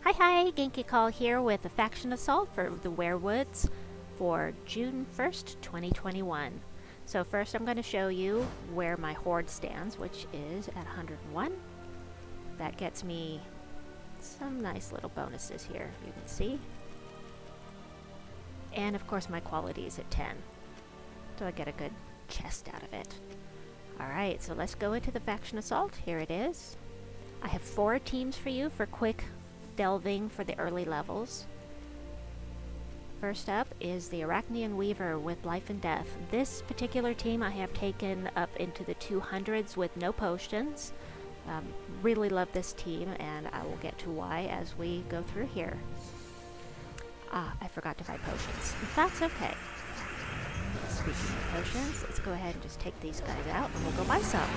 Hi, Genki Call here with a faction assault for the Werewoods for June 1st, 2021. So first I'm going to show you where my horde stands, which is at 101. That gets me some nice little bonuses here, you can see. And of course my quality is at 10, so I get a good chest out of it. Alright, so let's go into the faction assault. Here it is. I have 4 teams for you for quick delving for the early levels. First up is the Arachnaean Weaver with Life and Death. This particular team I have taken up into the 200s with no potions. Really love this team, and I will get to why as we go through here. I forgot to buy potions. That's okay. Speaking of potions, let's go ahead and just take these guys out and we'll go buy some.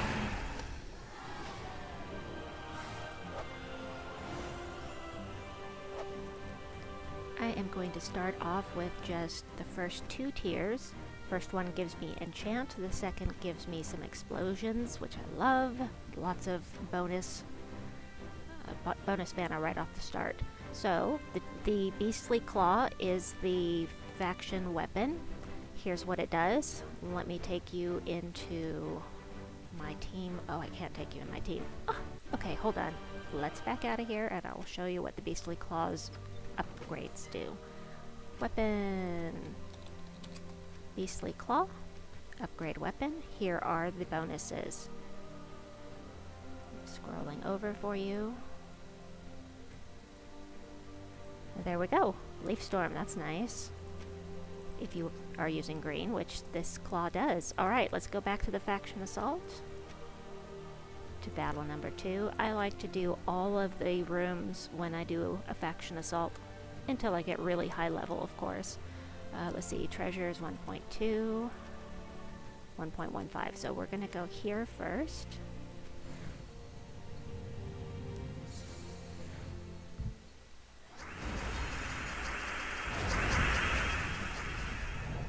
I am going to start off with just the first 2 tiers. First one gives me enchant, the second gives me some explosions, which I love. Lots of bonus mana right off the start. So the Beastly Claw is the faction weapon. Here's what it does. Let me take you into my team. Oh, I can't take you in my team. Oh, okay, hold on. Let's back out of here and I will show you what the Beastly Claw's upgrades do. Weapon. Beastly Claw. Upgrade weapon. Here are the bonuses. Scrolling over for you. There we go. Leaf Storm, that's nice. If you are using green, which this claw does. Alright, let's go back to the faction assault. To battle number 2. I like to do all of the rooms when I do a faction assault until I get really high level, of course. Let's see, treasures 1.2, 1.15. So we're going to go here first.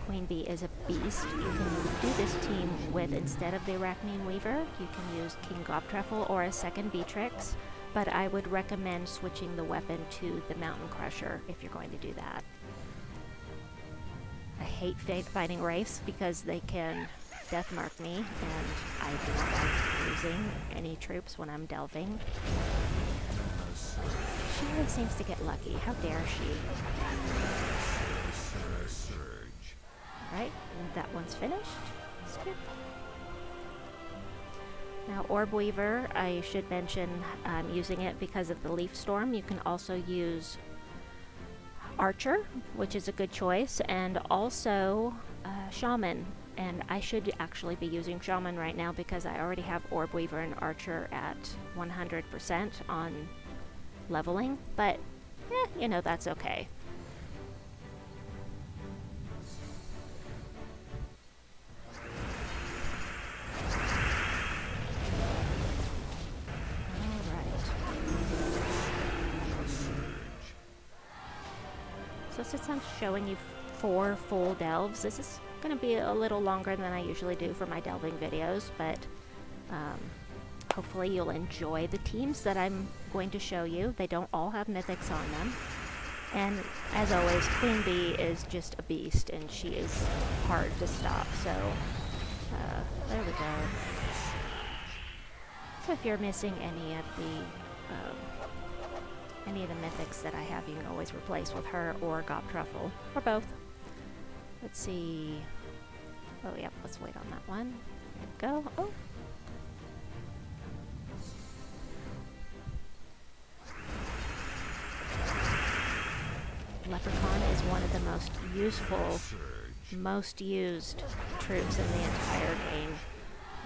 Queen Bee is a beast. You can do this team with, instead of the Arachnaean Weaver, you can use King Gobtruffle or a second Beatrix, but I would recommend switching the weapon to the Mountain Crusher if you're going to do that. I hate fighting Wraiths because they can death mark me, and I do not like losing any troops when I'm delving. She always seems to get lucky. How dare she? Alright, that one's finished. Skip. Now, Orb Weaver, I should mention I'm using it because of the Leaf Storm. You can also use Archer, which is a good choice, and also Shaman. And I should actually be using Shaman right now because I already have Orb Weaver and Archer at 100% on leveling, but you know, that's okay. So since I'm showing you 4 full delves, this is going to be a little longer than I usually do for my delving videos, but hopefully you'll enjoy the teams that I'm going to show you. They don't all have mythics on them. And as always, Queen Bee is just a beast, and she is hard to stop, so there we go. So if you're missing any of the mythics that I have, you can always replace with her or Gobtruffle, or both. Let's see. Oh, yep, let's wait on that one. There we go. Oh. Leprechaun is one of the most useful, most used troops in the entire game.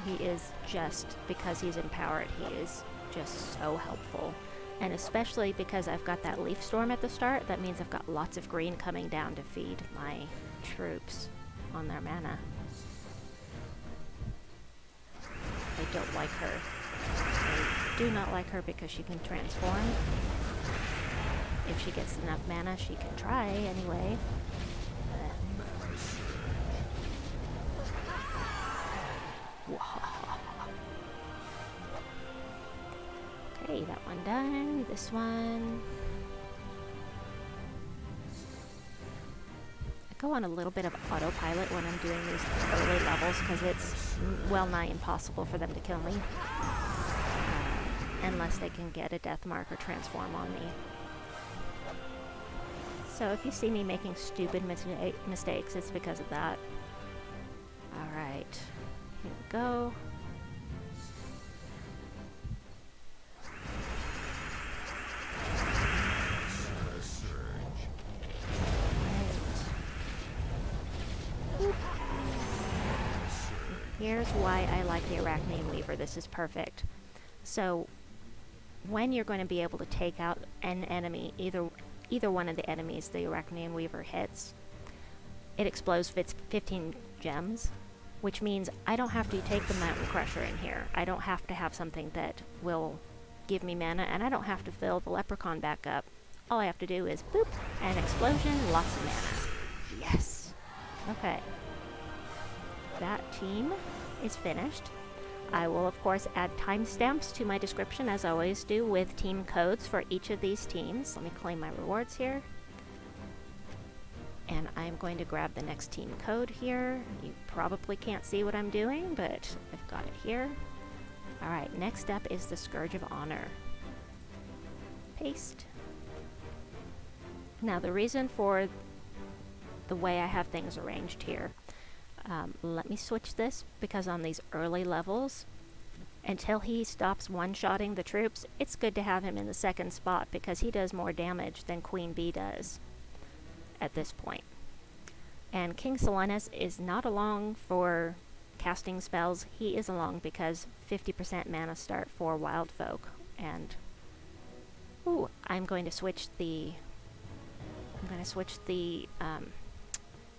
He is just, because he's empowered, he is just so helpful. And especially because I've got that Leaf Storm at the start, that means I've got lots of green coming down to feed my troops on their mana. I don't like her. I do not like her because she can transform. If she gets enough mana, she can try anyway. Okay, that one done. This one. go on a little bit of autopilot when I'm doing these early levels because it's well nigh impossible for them to kill me. Unless they can get a death mark or transform on me. So if you see me making stupid mistakes, it's because of that. Alright, here we go. Here's why I like the Arachnaean Weaver. This is perfect. So, when you're going to be able to take out an enemy, either one of the enemies the Arachnaean Weaver hits, it explodes 15 gems, which means I don't have to take the Mountain Crusher in here. I don't have to have something that will give me mana, and I don't have to fill the Leprechaun back up. All I have to do is boop, an explosion, lots of mana. Yes! Okay. That team is finished. I will, of course, add timestamps to my description, as I always do, with team codes for each of these teams. Let me claim my rewards here. And I'm going to grab the next team code here. You probably can't see what I'm doing, but I've got it here. Alright, next up is the Scourge of Honor. Paste. Now, the reason for the way I have things arranged here, let me switch this, because on these early levels, until he stops one-shotting the troops, it's good to have him in the second spot, because he does more damage than Queen Bee does at this point. And King Celina is not along for casting spells. He is along because 50% mana start for wild folk. And ooh, I'm going to switch the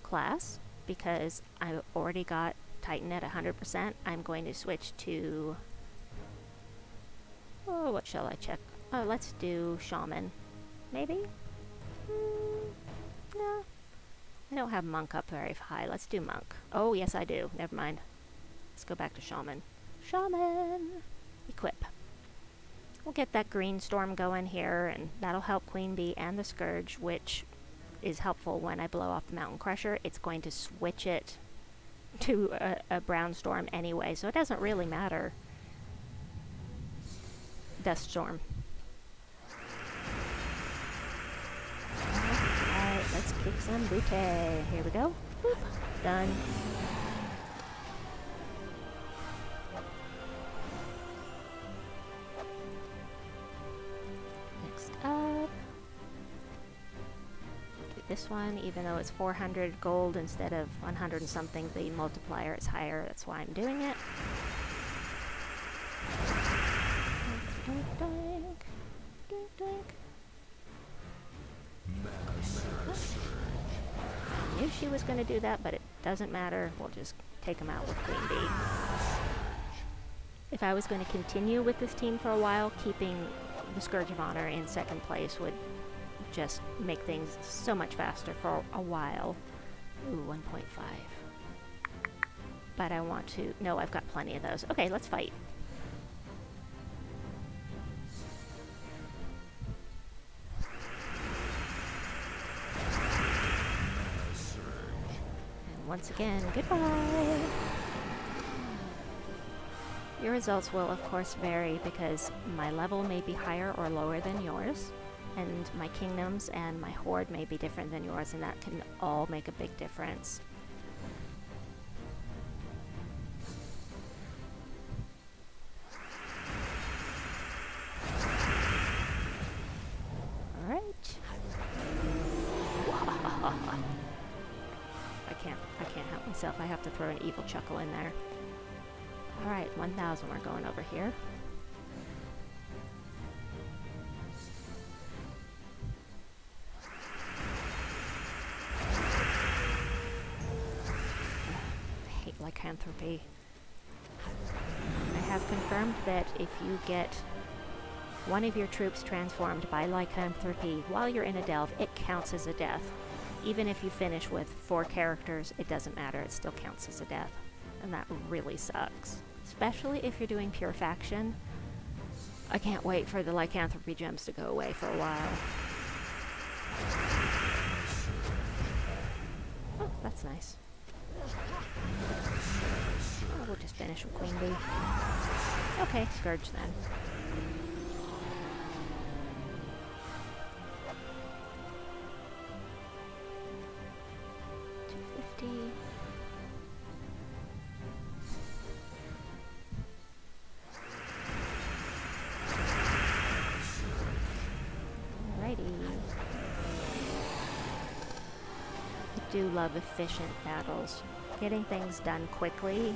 class, because I've already got Titan at 100%. I'm going to switch to, oh, what shall I check? Oh, let's do Shaman, maybe? No, I don't have Monk up very high. Let's do Monk. Oh, yes I do. Never mind. Let's go back to Shaman. Shaman! Equip. We'll get that green storm going here, and that'll help Queen Bee and the Scourge, which is helpful when I blow off the Mountain Crusher. It's going to switch it to a brown storm anyway, so it doesn't really matter. Dust Storm. Alright, let's kick some booty. Here we go. Boop. Done. Next up, this one, even though it's 400 gold instead of 100 and something, the multiplier is higher. That's why I'm doing it. Doink, doink, doink, doink. I knew she was going to do that, but it doesn't matter. We'll just take them out with Queen Bee. If I was going to continue with this team for a while, keeping the Scourge of Honor in second place would just make things so much faster for a while. Ooh, 1.5. But I want to... No, I've got plenty of those. Okay, let's fight. And once again, goodbye! Your results will, of course, vary because my level may be higher or lower than yours. And my kingdoms and my horde may be different than yours, and that can all make a big difference. Alright. I can't help myself. I have to throw an evil chuckle in there. Alright, 1,000. We're going over here. Lycanthropy. I have confirmed that if you get one of your troops transformed by lycanthropy while you're in a delve, it counts as a death. Even if you finish with 4 characters, it doesn't matter, it still counts as a death. And that really sucks. Especially if you're doing pure faction. I can't wait for the lycanthropy gems to go away for a while. that's nice. Oh, we'll just finish with Queen Bee. Okay, Scourge then. I do love efficient battles. Getting things done quickly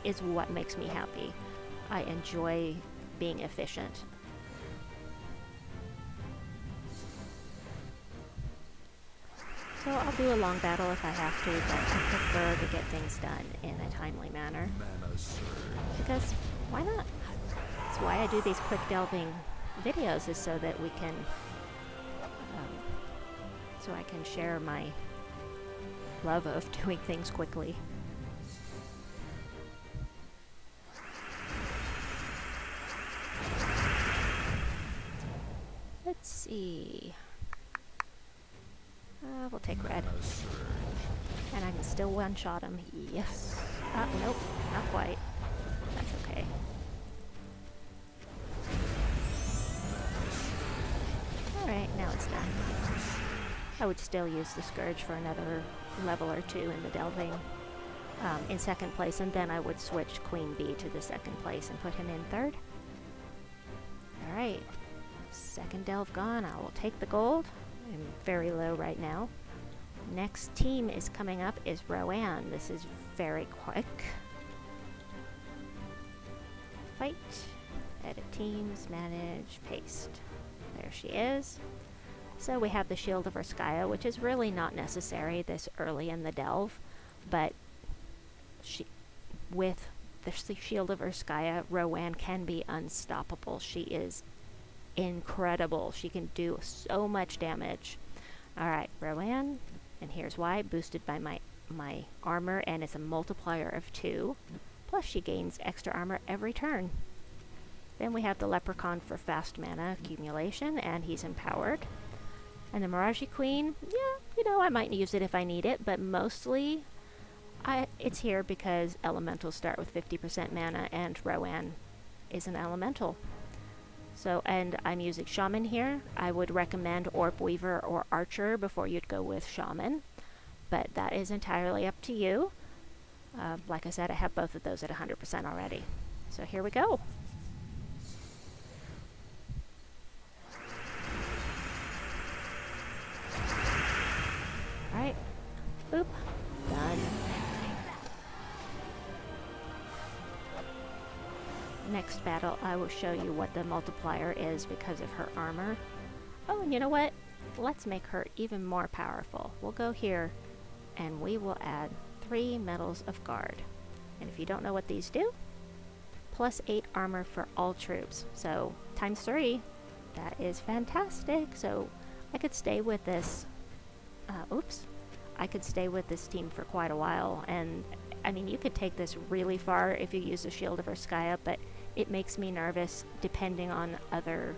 is what makes me happy. I enjoy being efficient. So I'll do a long battle if I have to, but I prefer to get things done in a timely manner. Because why not? That's why I do these quick delving videos, is so that we can so I can share my love of doing things quickly. Let's see. We'll take red. And I can still one-shot him. Yes. Nope, not quite. That's okay. Alright, now it's done. I would still use the Scourge for another level or two in the delving in second place, and then I would switch Queen Bee to the second place and put him in third. Alright, second delve gone. I will take the gold. I'm very low right now. Next team is coming up is Rowanne. This is very quick. Fight, edit teams, manage, paste. There she is. So we have the Shield of Urskaya, which is really not necessary this early in the delve, but with the Shield of Urskaya, Rowanne can be unstoppable. She is incredible. She can do so much damage. Alright, Rowanne, and here's why. Boosted by my armor, and it's a multiplier of 2. Plus she gains extra armor every turn. Then we have the Leprechaun for fast mana accumulation, and he's empowered. And the Maraji Queen, yeah, you know, I might use it if I need it, but mostly it's here because elementals start with 50% mana, and Rowanne is an elemental. So, and I'm using Shaman here. I would recommend Orb Weaver or Archer before you'd go with Shaman, but that is entirely up to you. Like I said, I have both of those at 100% already. So here we go. Alright, boop, done. Next battle, I will show you what the multiplier is because of her armor. Oh, and you know what? Let's make her even more powerful. We'll go here, and we will add 3 Medals of Guard. And if you don't know what these do, plus 8 armor for all troops. So, times 3. That is fantastic. So, I could stay with this I could stay with this team for quite a while, and I mean, you could take this really far if you use the Shield of Urskaya, but it makes me nervous depending on other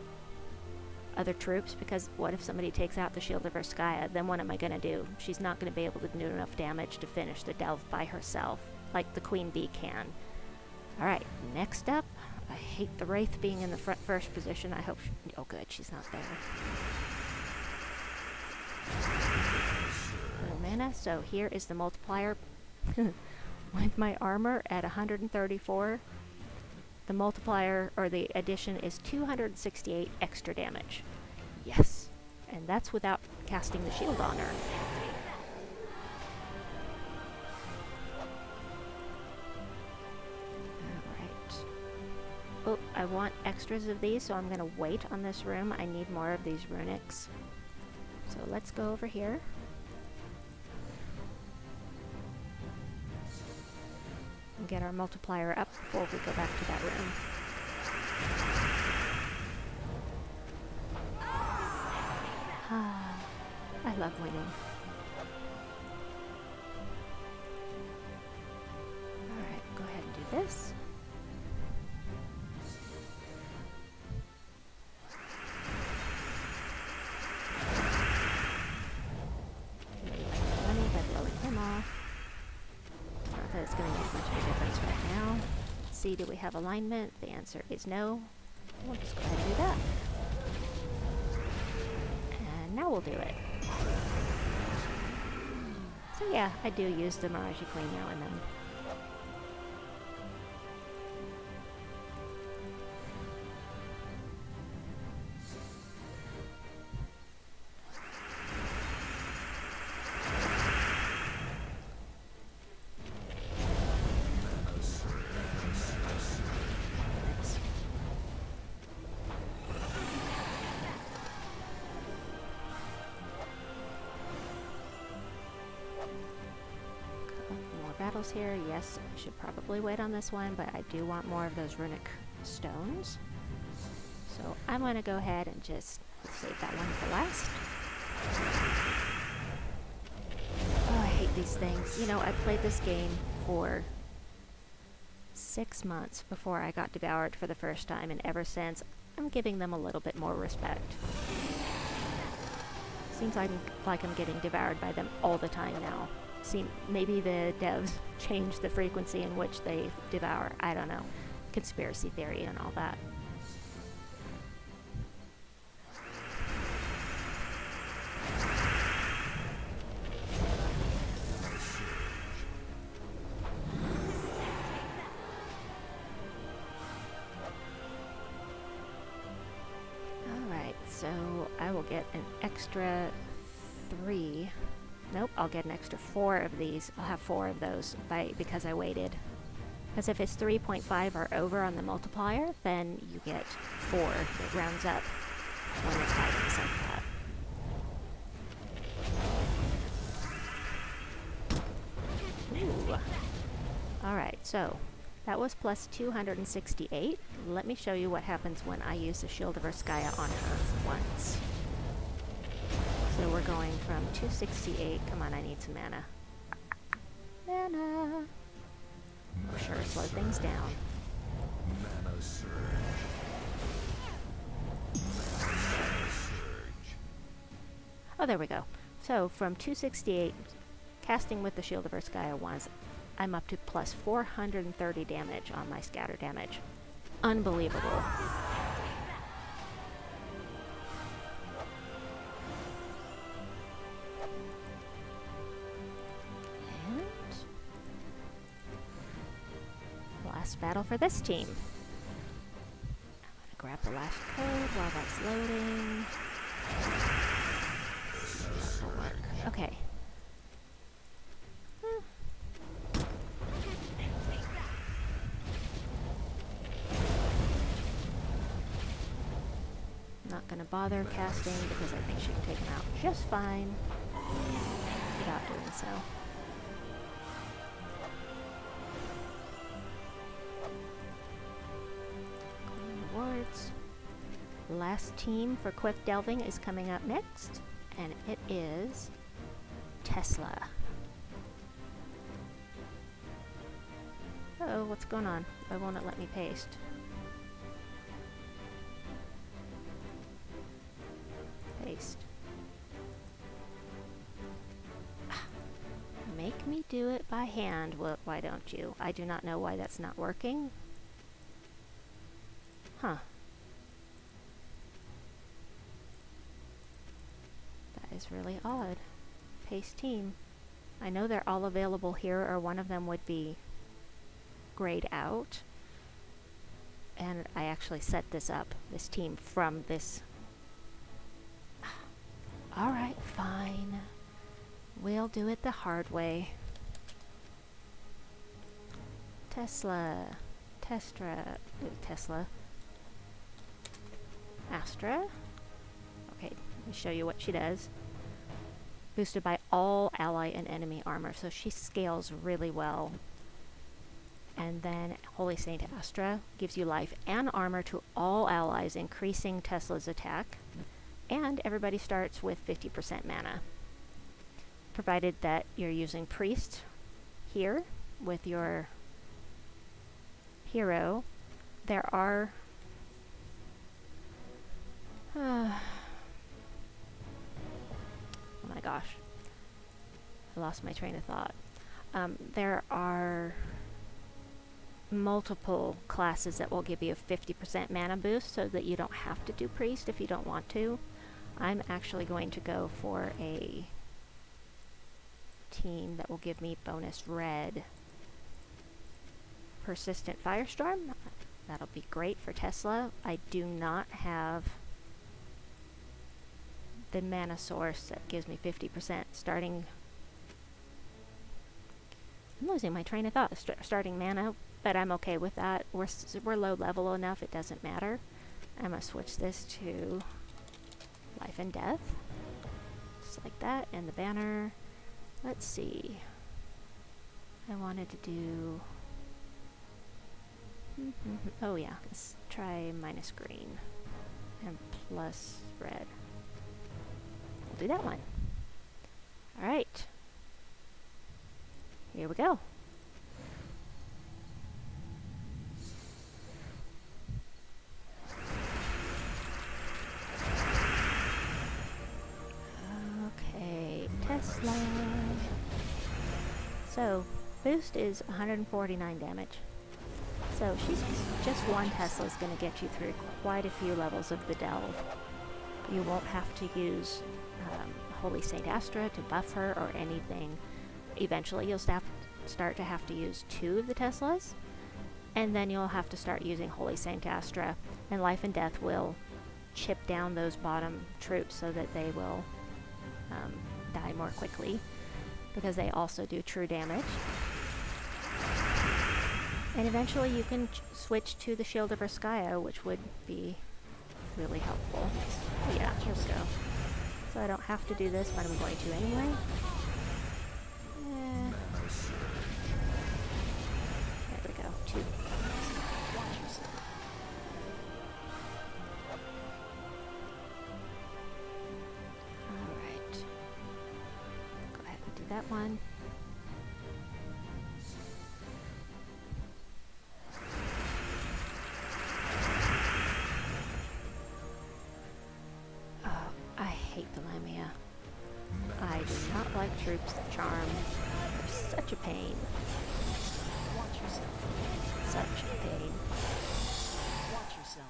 troops, because what if somebody takes out the Shield of Urskaya? Then what am I going to do? She's not going to be able to do enough damage to finish the delve by herself, like the Queen Bee can. Alright, next up, I hate the Wraith being in the first position. I hope oh good, she's not there. Mana. So here is the multiplier. With my armor at 134, the multiplier, or the addition, is 268 extra damage. Yes! And that's without casting the shield on her. Alright. Oh, I want extras of these, so I'm going to wait on this room. I need more of these runics. So let's go over here. And get our multiplier up before we go back to that room. I love winning. Alright, go ahead and do this. Money by blowing him off. see, do we have alignment? The answer is no. We'll just go ahead and do that. And now we'll do it. So yeah, I do use the Maraji Queen now and then. Battles here. Yes, I should probably wait on this one, but I do want more of those runic stones. So I'm going to go ahead and just save that one for last. Oh, I hate these things. You know, I played this game for 6 months before I got devoured for the first time, and ever since, I'm giving them a little bit more respect. Seems like I'm getting devoured by them all the time now. See, maybe the devs change the frequency in which they devour. I don't know. Conspiracy theory and all that. Alright, so I will get an extra 3. Nope, I'll get an extra 4 of these. I'll have 4 of those because I waited. Because if it's 3.5 or over on the multiplier, then you get 4. It rounds up when it's items like that. Ooh. Alright, so that was plus 268. Let me show you what happens when I use the Shield of Erskaya on her once. So we're going from 268. Come on, I need some mana. Mana! For sure, slow things down. Mana surge. Oh, there we go. So from 268, casting with the Shield of Erskaya once, I'm up to plus 430 damage on my scatter damage. Unbelievable. Last battle for this team. I'm gonna grab the last code while that's loading. That'll work. Okay. Not gonna bother casting because I think she can take him out just fine without doing so. Last team for quick delving is coming up next, and it is Tesla. Uh-oh, what's going on? Why won't it let me paste? Paste. Make me do it by hand. Well, why don't you? I do not know why that's not working. Huh. That is really odd. Paste team. I know they're all available here, or one of them would be grayed out. And I actually set this up, this team, from this. Alright, fine. We'll do it the hard way. Tesla. Tesla. Astra. Okay, let me show you what she does. Boosted by all ally and enemy armor, so she scales really well. And then Holy Saint Astra gives you life and armor to all allies, increasing Tesla's attack. And everybody starts with 50% mana. Provided that you're using Priest here with your hero. There are oh my gosh, I lost my train of thought. There are multiple classes that will give you a 50% mana boost so that you don't have to do priest if you don't want to. I'm actually going to go for a team that will give me bonus red. Persistent Firestorm. That'll be great for Tesla. I do not have the mana source that gives me 50% starting. I'm losing my train of thought. Starting mana, but I'm okay with that. We're low level enough, it doesn't matter. I'm gonna switch this to life and death, just like that. And the banner. Let's see. I wanted to do. Oh yeah, let's try minus green and plus red. We'll do that one. Alright. Here we go. Okay, Tesla. So, boost is 149 damage. So just one Tesla is going to get you through quite a few levels of the delve. You won't have to use Holy Saint Astra to buff her or anything. Eventually you'll start to have to use 2 of the Teslas, and then you'll have to start using Holy Saint Astra, and Life and Death will chip down those bottom troops so that they will die more quickly, because they also do true damage. And eventually you can switch to the Shield of Erskaya, which would be really helpful. Oh yeah, here we go. So I don't have to do this, but I'm going to anyway. There we go, 2. Alright. Go ahead and do that one. Troops of charm. They're such a pain. Such a pain. Watch yourself.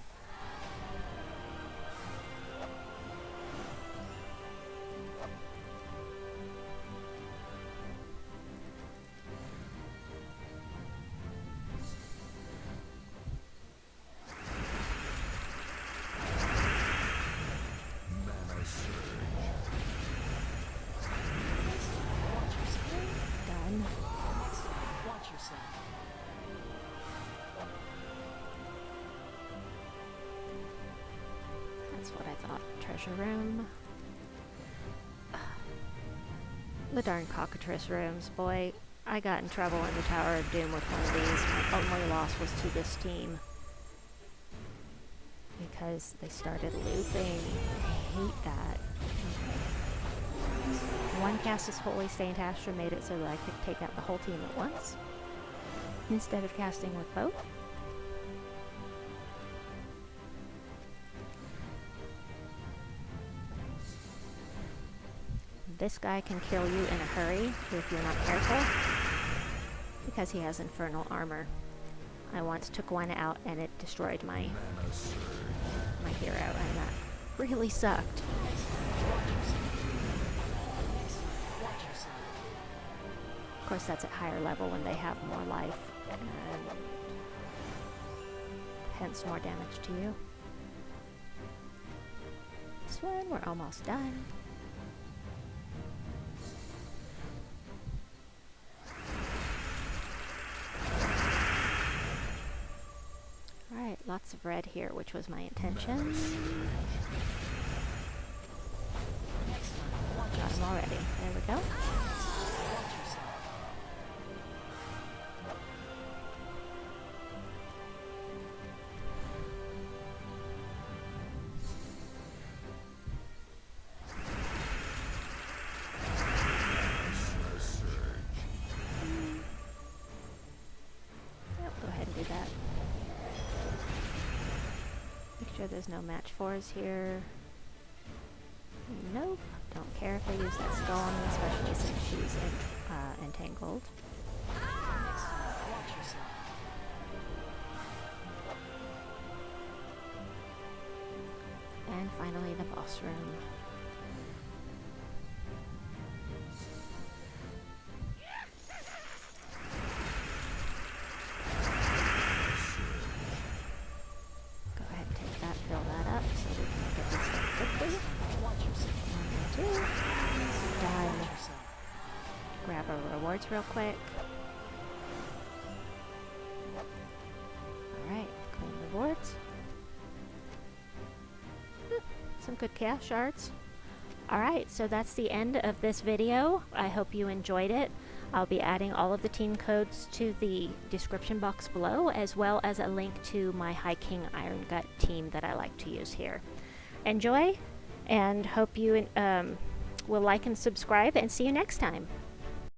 That's what I thought. Treasure room. The darn cockatrice rooms. Boy, I got in trouble in the Tower of Doom with one of these. My only loss was to this team, because they started looping. I hate that. Okay. One cast as Holy Saint Astra made it so that I could take out the whole team at once, instead of casting with both. This guy can kill you in a hurry if you're not careful, because he has infernal armor. I once took one out and it destroyed my hero, and that really sucked. Of course, that's at higher level when they have more life, and hence more damage to you. This one, we're almost done. Alright, lots of red here, which was my intention. Got him already. There we go. There's no match 4s here. Nope. Don't care if I use that skull on me, especially since she's entangled. And finally the boss room. Go ahead and take that, fill that up so we can get this done quickly. Watch yourself. 1 and 2. Watch Done. yourself. Grab our rewards real quick. Alright, claim rewards. Some good chaos shards. Alright, so that's the end of this video. I hope you enjoyed it. I'll be adding all of the team codes to the description box below, as well as a link to my High King Iron Gut team that I like to use here. Enjoy, and hope you will like and subscribe, and see you next time.